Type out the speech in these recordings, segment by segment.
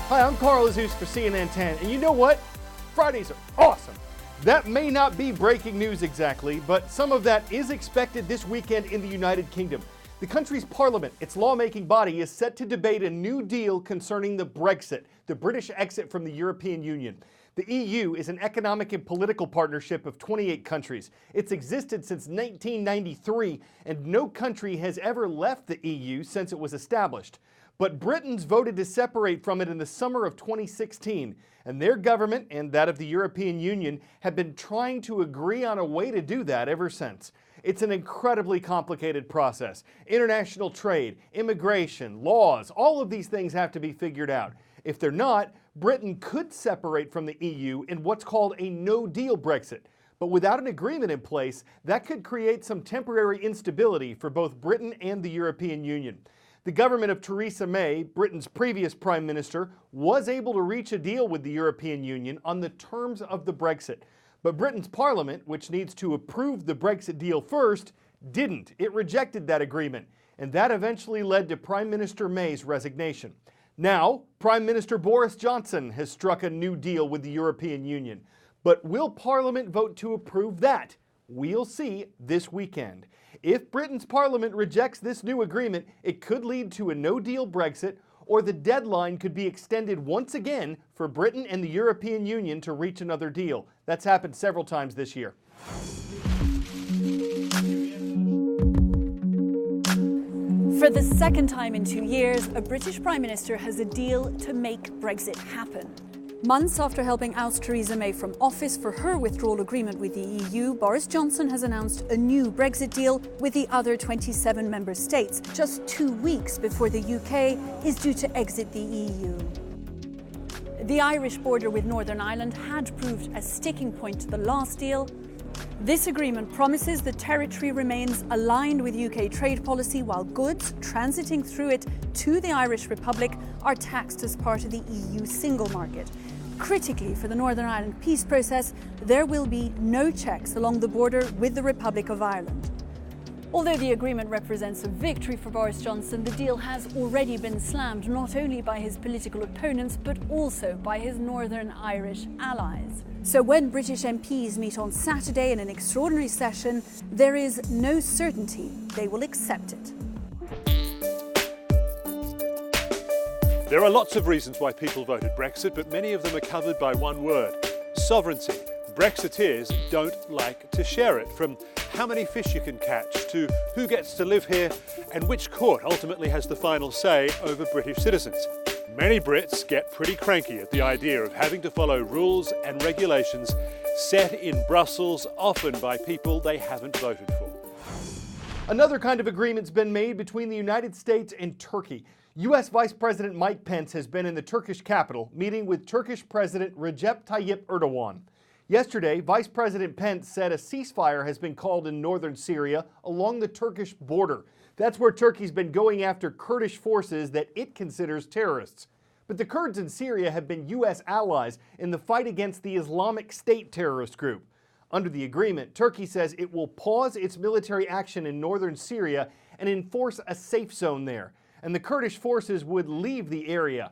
Hi, I'm Carl Azus for CNN 10, and you know what? Fridays are awesome. That may not be breaking news exactly, but some of that is expected this weekend in the United Kingdom. The country's parliament, its lawmaking body, is set to debate a new deal concerning the Brexit, the British exit from the European Union. The EU is an economic and political partnership of 28 countries. It's existed since 1993, and no country has ever left the EU since it was established. But Britons voted to separate from it in the summer of 2016, and their government and that of the European Union have been trying to agree on a way to do that ever since. It's an incredibly complicated process. International trade, immigration, laws, all of these things have to be figured out. If they're not, Britain could separate from the EU in what's called a no-deal Brexit. But without an agreement in place, that could create some temporary instability for both Britain and the European Union. The government of Theresa May, Britain's previous prime minister, was able to reach a deal with the European Union on the terms of the Brexit. But Britain's parliament, which needs to approve the Brexit deal first, didn't. It rejected that agreement, and that eventually led to Prime Minister May's resignation. Now, Prime Minister Boris Johnson has struck a new deal with the European Union. But will Parliament vote to approve that? We'll see this weekend. If Britain's Parliament rejects this new agreement, it could lead to a no-deal Brexit, or the deadline could be extended once again for Britain and the European Union to reach another deal. That's happened several times this year. For the second time in 2 years, a British Prime Minister has a deal to make Brexit happen. Months after helping oust Theresa May from office for her withdrawal agreement with the EU, Boris Johnson has announced a new Brexit deal with the other 27 member states, just 2 weeks before the UK is due to exit the EU. The Irish border with Northern Ireland had proved a sticking point to the last deal. This agreement promises the territory remains aligned with UK trade policy, while goods transiting through it to the Irish Republic are taxed as part of the EU single market. Critically, for the Northern Ireland peace process, there will be no checks along the border with the Republic of Ireland. Although the agreement represents a victory for Boris Johnson, the deal has already been slammed not only by his political opponents, but also by his Northern Irish allies. So when British MPs meet on Saturday in an extraordinary session, there is no certainty they will accept it. There are lots of reasons why people voted Brexit, but many of them are covered by one word: sovereignty. Brexiteers don't like to share it, from how many fish you can catch to who gets to live here and which court ultimately has the final say over British citizens. Many Brits get pretty cranky at the idea of having to follow rules and regulations set in Brussels, often by people they haven't voted for. Another kind of agreement's been made between the United States and Turkey. U.S. Vice President Mike Pence has been in the Turkish capital, meeting with Turkish President Recep Tayyip Erdogan. Yesterday, Vice President Pence said a ceasefire has been called in northern Syria along the Turkish border. That's where Turkey's been going after Kurdish forces that it considers terrorists. But the Kurds in Syria have been U.S. allies in the fight against the Islamic State terrorist group. Under the agreement, Turkey says it will pause its military action in northern Syria and enforce a safe zone there, and the Kurdish forces would leave the area.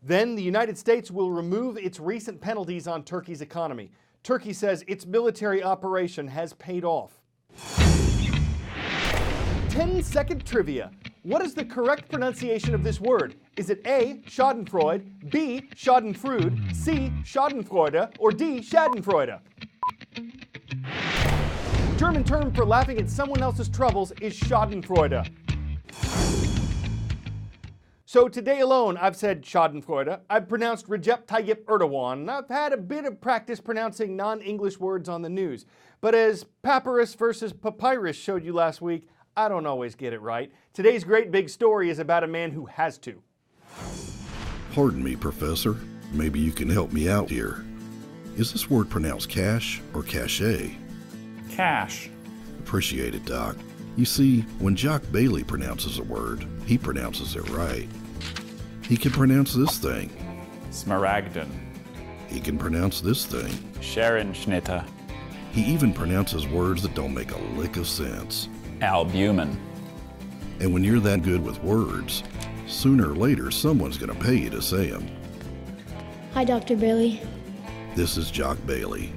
Then the United States will remove its recent penalties on Turkey's economy. Turkey says its military operation has paid off. 10-second trivia. What is the correct pronunciation of this word? Is it A, Schadenfreude, B, Schadenfreude, C, Schadenfreude, or D, Schadenfreude? The German term for laughing at someone else's troubles is Schadenfreude. So today alone, I've said Schadenfreude, I've pronounced Recep Tayyip Erdogan, and I've had a bit of practice pronouncing non-English words on the news. But as papyrus versus papyrus showed you last week, I don't always get it right. Today's great big story is about a man who has to. Pardon me, Professor. Maybe you can help me out here. Is this word pronounced cash or cachet? Cash. Appreciate it, Doc. You see, when Jock Bailey pronounces a word, he pronounces it right. He can pronounce this thing. Smaragdin. He can pronounce this thing. Scherenschnitter. He even pronounces words that don't make a lick of sense. Albumin. And when you're that good with words, sooner or later someone's going to pay you to say them. Hi, Dr. Bailey. This is Jock Bailey,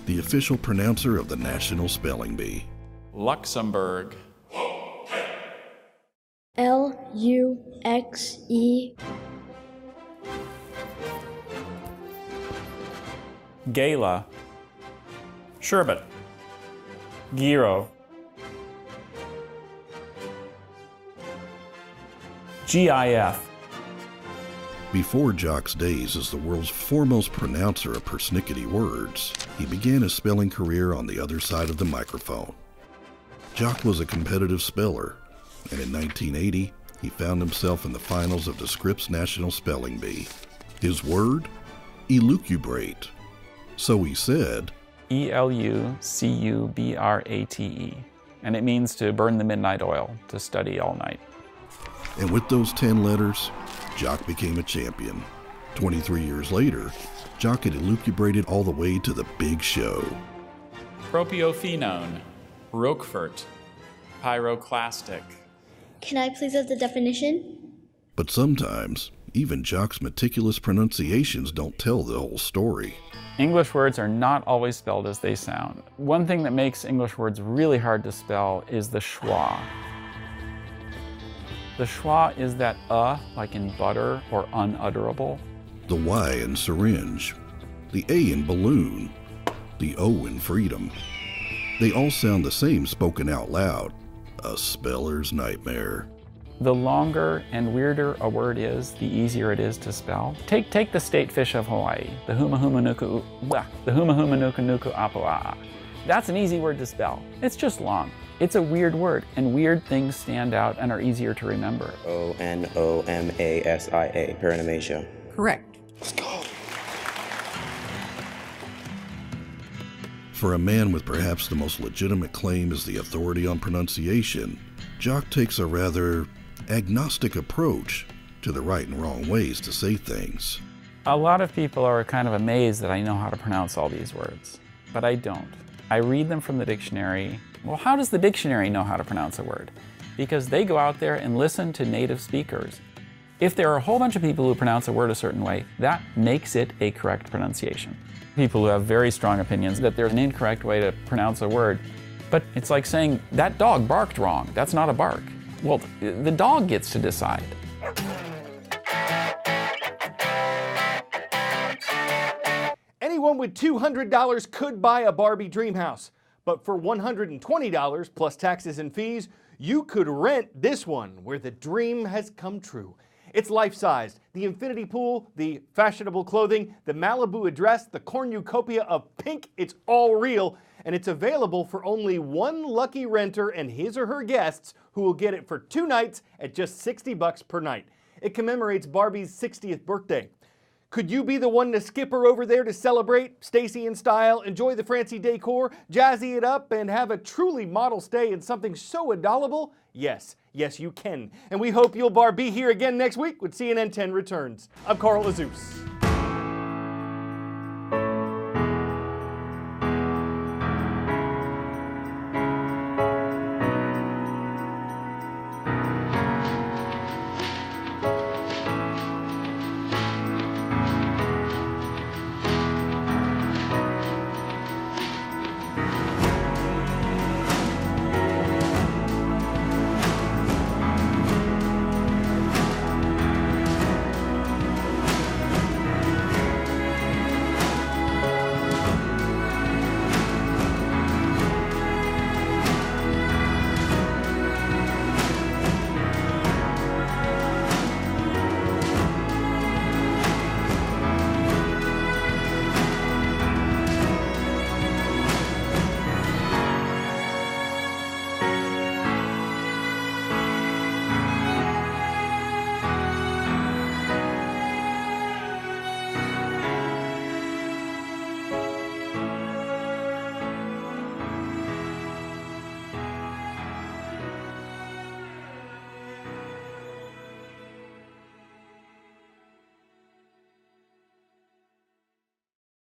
the official pronouncer of the National Spelling Bee. Luxembourg. L-U-X-E. Gala. Sherbet. Gyro. GIF. Before Jock's days as the world's foremost pronouncer of persnickety words, he began his spelling career on the other side of the microphone. Jock was a competitive speller, and in 1980, he found himself in the finals of the Scripps National Spelling Bee. His word? Elucubrate. So he said, E-L-U-C-U-B-R-A-T-E. And it means to burn the midnight oil, to study all night. and with those 10 letters, Jock became a champion. 23 years later, Jock had elucubrated all the way to the big show. Propiophenone, Roquefort, pyroclastic. Can I please have the definition? But sometimes, even Jock's meticulous pronunciations don't tell the whole story. English words are not always spelled as they sound. One thing that makes English words really hard to spell is the schwa. The schwa is that like in butter, or unutterable. The Y in syringe, the A in balloon, the O in freedom. They all sound the same spoken out loud. A speller's nightmare. The longer and weirder a word is, the easier it is to spell. Take the state fish of Hawaii, the huma-huma-nuku nuku apua'a. That's an easy word to spell. It's just long. It's a weird word, and weird things stand out and are easier to remember. O-N-O-M-A-S-I-A, paranomasia. Correct. Let's go. For a man with perhaps the most legitimate claim as the authority on pronunciation, Jock takes a rather agnostic approach to the right and wrong ways to say things. A lot of people are kind of amazed that I know how to pronounce all these words, but I don't. I read them from the dictionary. Well, how does the dictionary know how to pronounce a word? Because they go out there and listen to native speakers. If there are a whole bunch of people who pronounce a word a certain way, that makes it a correct pronunciation. People who have very strong opinions that there's an incorrect way to pronounce a word, but it's like saying, that dog barked wrong. That's not a bark. Well, the dog gets to decide. Anyone with $200 could buy a Barbie dreamhouse, but for $120 plus taxes and fees, you could rent this one where the dream has come true. It's life-sized. The infinity pool, the fashionable clothing, the Malibu address, the cornucopia of pink, it's all real, and it's available for only one lucky renter and his or her guests who will get it for 2 nights at just $60 per night. It commemorates Barbie's 60th birthday. Could you be the one to skip her over there to celebrate, Stacy in style, enjoy the fancy decor, jazzy it up, and have a truly model stay in something so adorable? Yes, you can. And we hope you'll Barbie here again next week when CNN 10 returns. I'm Carl Azus.